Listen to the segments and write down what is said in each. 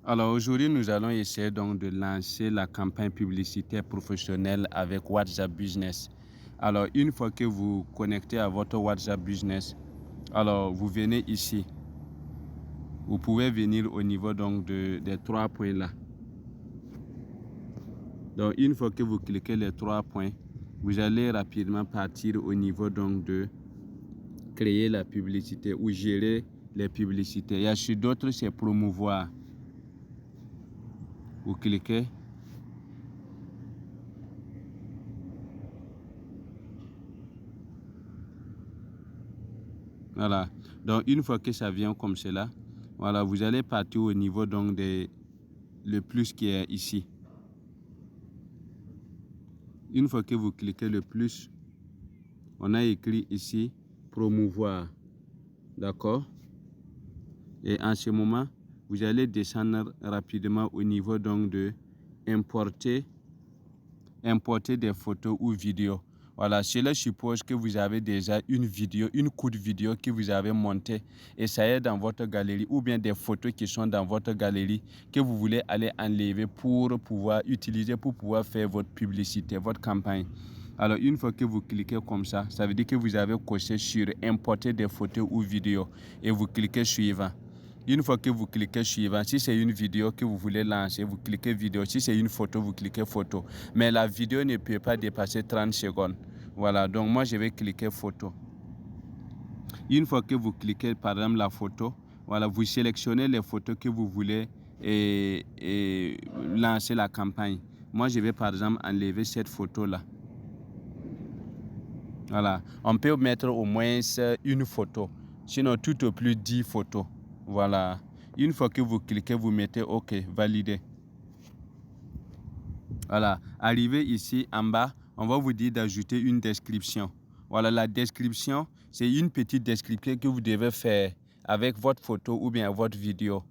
Alors aujourd'hui, nous allons essayer donc de lancer la campagne publicitaire professionnelle avec WhatsApp Business. Alors une fois que vous connectez à votre WhatsApp Business, alors vous venez ici. Vous pouvez venir au niveau donc des 3 points là. Donc une fois que vous cliquez les 3 points, vous allez rapidement partir au niveau donc de créer la publicité ou gérer les publicités. Il y a sur d'autres, c'est promouvoir. Vous cliquez. Voilà. Donc une fois que ça vient comme cela, voilà, vous allez partir au niveau donc le plus qui est ici. Une fois que vous cliquez le plus, on a écrit ici promouvoir. D'accord? Et en ce moment, vous allez descendre rapidement au niveau donc de importer des photos ou vidéos. Voilà, cela suppose que vous avez déjà une vidéo, une courte vidéo que vous avez montée et ça est dans votre galerie, ou bien des photos qui sont dans votre galerie que vous voulez aller enlever pour pouvoir utiliser, pour pouvoir faire votre publicité, votre campagne. Alors une fois que vous cliquez comme ça veut dire que vous avez coché sur importer des photos ou vidéos et vous cliquez suivant. Une fois que vous cliquez suivant, si c'est une vidéo que vous voulez lancer, vous cliquez vidéo. Si c'est une photo, vous cliquez photo. Mais la vidéo ne peut pas dépasser 30 secondes. Voilà, donc moi je vais cliquer photo. Une fois que vous cliquez par exemple la photo, voilà, vous sélectionnez les photos que vous voulez et lancer la campagne. Moi je vais par exemple enlever cette photo-là. Voilà, on peut mettre au moins une photo, sinon tout au plus 10 photos. Voilà, une fois que vous cliquez, vous mettez OK, valider. Voilà, arrivé ici en bas, on va vous dire d'ajouter une description. Voilà, la description, c'est une petite description que vous devez faire avec votre photo ou bien votre vidéo.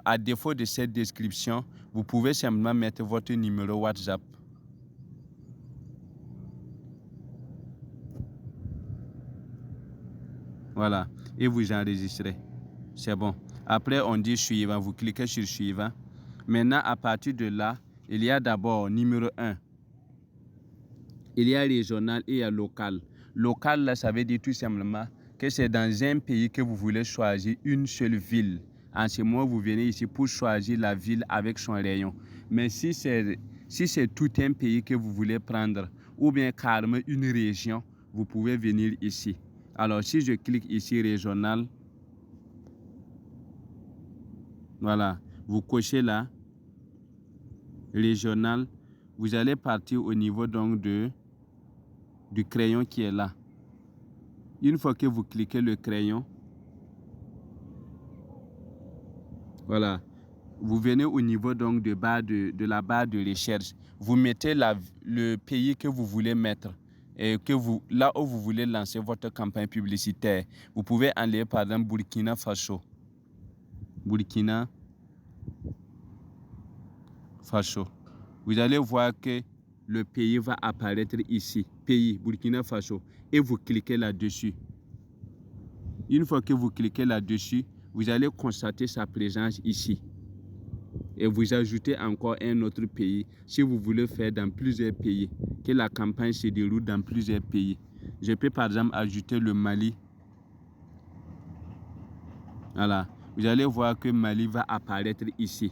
À défaut de cette description, vous pouvez simplement mettre votre numéro WhatsApp. Voilà, et vous enregistrez. C'est bon. Après, on dit suivant. Vous cliquez sur suivant. Maintenant, à partir de là, il y a d'abord numéro 1. Il y a régional et il y a local. Local, là, ça veut dire tout simplement que c'est dans un pays que vous voulez choisir une seule ville. En ce moment, vous venez ici pour choisir la ville avec son rayon. Mais si c'est tout un pays que vous voulez prendre, ou bien carrément une région, vous pouvez venir ici. Alors, si je clique ici, régional, voilà, vous cochez là, régional, vous allez partir au niveau donc du crayon qui est là. Une fois que vous cliquez le crayon, voilà, vous venez au niveau donc de la barre de recherche. Vous mettez le pays que vous voulez mettre et là où vous voulez lancer votre campagne publicitaire. Vous pouvez enlever par exemple Burkina Faso. Burkina Faso. Vous allez voir que le pays va apparaître ici. Pays, Burkina Faso. Et vous cliquez là-dessus. Une fois que vous cliquez là-dessus, vous allez constater sa présence ici. Et vous ajoutez encore un autre pays si vous voulez faire dans plusieurs pays, que la campagne se déroule dans plusieurs pays. Je peux par exemple ajouter le Mali. Voilà. Vous allez voir que Mali va apparaître ici.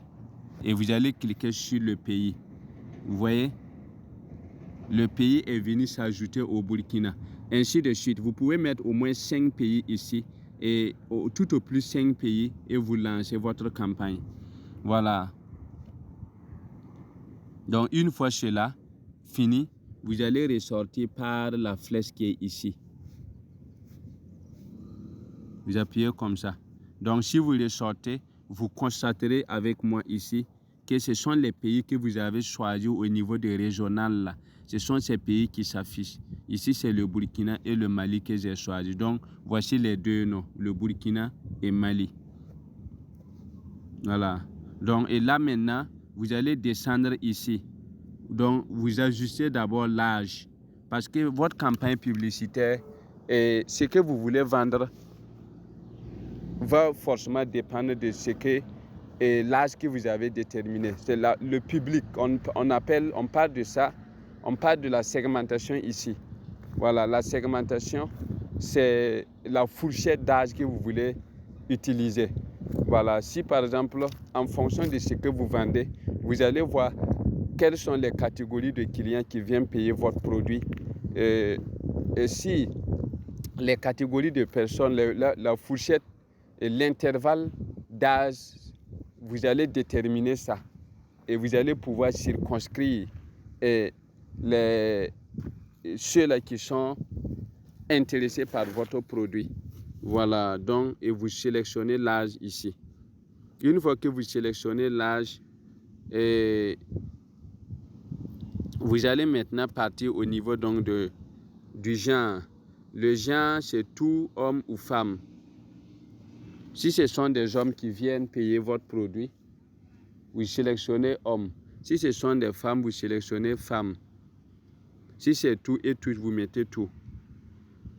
Et vous allez cliquer sur le pays. Vous voyez? Le pays est venu s'ajouter au Burkina. Ainsi de suite. Vous pouvez mettre au moins 5 pays ici. Et tout au plus 5 pays et vous lancez votre campagne. Voilà. Donc une fois cela fini, vous allez ressortir par la flèche qui est ici. Vous appuyez comme ça. Donc si vous ressortez, vous constaterez avec moi ici que ce sont les pays que vous avez choisis au niveau des régionales là. Ce sont ces pays qui s'affichent. Ici c'est le Burkina et le Mali que j'ai choisi. Donc voici les deux noms, le Burkina et Mali. Voilà. Donc et là maintenant, vous allez descendre ici. Donc, vous ajustez d'abord l'âge parce que votre campagne publicitaire et ce que vous voulez vendre va forcément dépendre de ce que et l'âge que vous avez déterminé. C'est le public, on parle de ça, on parle de la segmentation ici. Voilà, la segmentation, c'est la fourchette d'âge que vous voulez utiliser. Voilà, si par exemple, en fonction de ce que vous vendez, vous allez voir quelles sont les catégories de clients qui viennent payer votre produit. Et si les catégories de personnes, la fourchette et l'intervalle d'âge, vous allez déterminer ça. Et vous allez pouvoir circonscrire ceux-là qui sont intéressés par votre produit. Voilà, donc, et vous sélectionnez l'âge ici. Une fois que vous sélectionnez l'âge, vous allez maintenant partir au niveau donc du genre. Le genre, c'est tout homme ou femme. Si ce sont des hommes qui viennent payer votre produit, vous sélectionnez homme. Si ce sont des femmes, vous sélectionnez femme. Si c'est tout et tout, vous mettez tout.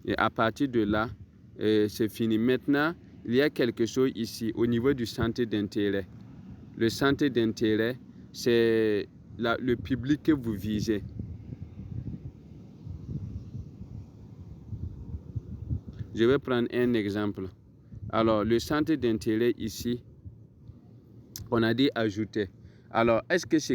Et à partir de là, c'est fini. Maintenant, il y a quelque chose ici au niveau du centre d'intérêt. Le centre d'intérêt, c'est le public que vous visez. Je vais prendre un exemple. Alors, le centre d'intérêt ici, on a dit ajouter. Alors, est-ce que ce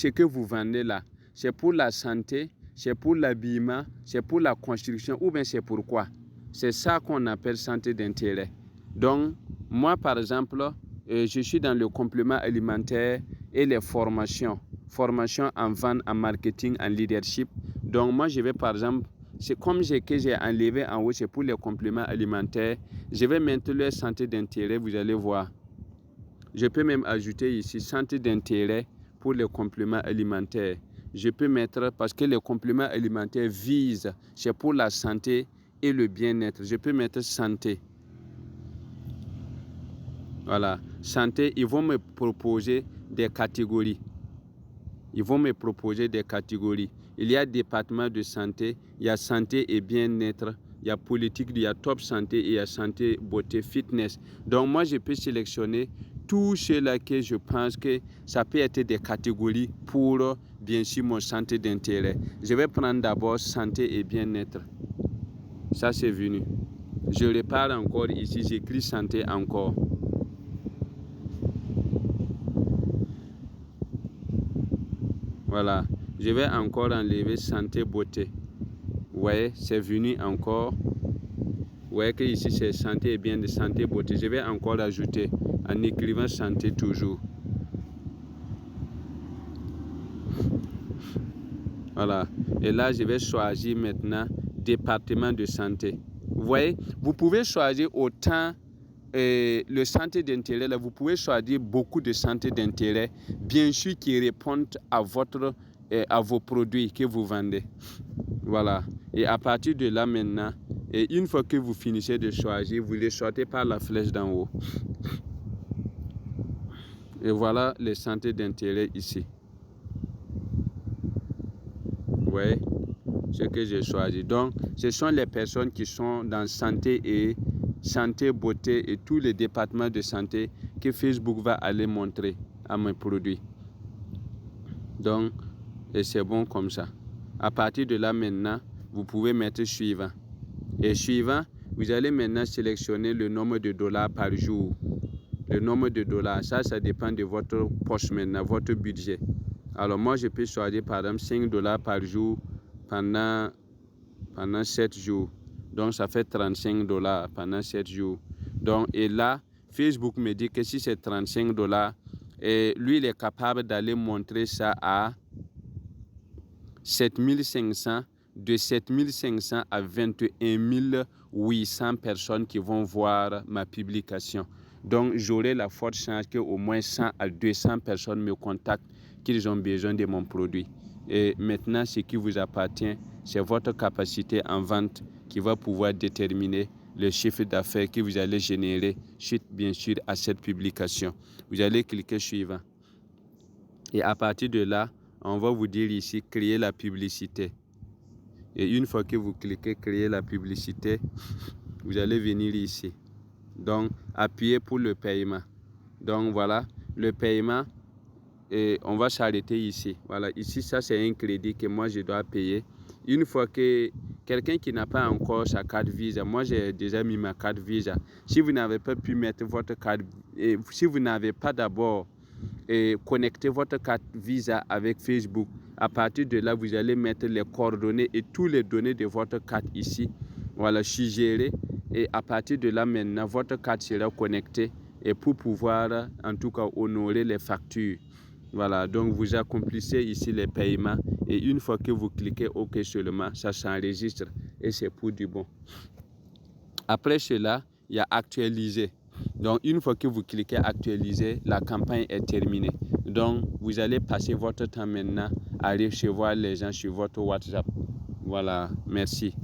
que vous vendez là, c'est pour la santé, c'est pour l'habillement, c'est pour la construction ou bien c'est pour quoi? C'est ça qu'on appelle centre d'intérêt. Donc, moi par exemple, je suis dans le complément alimentaire et les formations. Formation en vente, en marketing, en leadership. Donc, moi je vais par exemple, c'est comme que j'ai enlevé en haut, c'est pour les compléments alimentaires. Je vais mettre le centre d'intérêt, vous allez voir. Je peux même ajouter ici centre d'intérêt pour les compléments alimentaires. Je peux mettre, parce que les compléments alimentaires visent, c'est pour la santé et le bien-être. Je peux mettre santé. Voilà, santé, ils vont me proposer des catégories. Ils vont me proposer des catégories. Il y a département de santé, il y a santé et bien-être, il y a politique, il y a top santé et il y a santé, beauté, fitness. Donc moi, je peux sélectionner tout cela que je pense que ça peut être des catégories pour, bien sûr, mon centre d'intérêt. Je vais prendre d'abord santé et bien-être. Ça, c'est venu. Je répare encore ici, j'écris santé encore. Voilà, je vais encore enlever santé, beauté. Vous voyez, c'est venu encore. Vous voyez que ici c'est santé et bien de santé, beauté. Je vais encore ajouter en écrivant santé toujours. Voilà, et là je vais choisir maintenant département de santé. Vous voyez, vous pouvez choisir autant le centre d'intérêt, là, vous pouvez choisir beaucoup de centres d'intérêt, bien sûr, qui répondent à vos produits que vous vendez. Voilà. Et à partir de là maintenant, et une fois que vous finissez de choisir, vous les sortez par la flèche d'en haut. Et voilà les centres d'intérêt ici. Vous voyez ce que j'ai choisi. Donc, ce sont les personnes qui sont dans santé, beauté et tous les départements de santé que Facebook va aller montrer à mes produits. Donc, et c'est bon comme ça. À partir de là maintenant, vous pouvez mettre suivant. Et suivant, vous allez maintenant sélectionner le nombre de dollars par jour. Le nombre de dollars, ça dépend de votre poche maintenant, votre budget. Alors moi, je peux choisir par exemple 5 dollars par jour pendant 7 jours. Donc ça fait 35 dollars pendant 7 jours. Donc, et là, Facebook me dit que si c'est 35 dollars, lui, il est capable d'aller montrer ça à 7500, de 7500 à 21 800 personnes qui vont voir ma publication. Donc, j'aurai la forte chance qu'au moins 100 à 200 personnes me contactent qu'ils ont besoin de mon produit. Et maintenant, ce qui vous appartient, c'est votre capacité en vente qui va pouvoir déterminer le chiffre d'affaires que vous allez générer suite, bien sûr, à cette publication. Vous allez cliquer suivant. Et à partir de là, on va vous dire ici, créer la publicité. Et une fois que vous cliquez créer la publicité, vous allez venir ici. Donc, appuyez pour le paiement. Donc voilà, le paiement, et on va s'arrêter ici. Voilà, ici, ça c'est un crédit que moi je dois payer. Une fois que quelqu'un qui n'a pas encore sa carte Visa, moi j'ai déjà mis ma carte Visa. Si vous n'avez pas pu mettre votre carte, et si vous n'avez pas d'abord connecté votre carte Visa avec Facebook, à partir de là, vous allez mettre les coordonnées et toutes les données de votre carte ici. Voilà, suggéré. Et à partir de là, maintenant, votre carte sera connectée et pour pouvoir, en tout cas, honorer les factures. Voilà, donc vous accomplissez ici les paiements et une fois que vous cliquez OK seulement, ça s'enregistre et c'est pour du bon. Après cela, il y a actualiser. Donc une fois que vous cliquez actualiser, la campagne est terminée. Donc vous allez passer votre temps maintenant à recevoir les gens sur votre WhatsApp. Voilà, merci.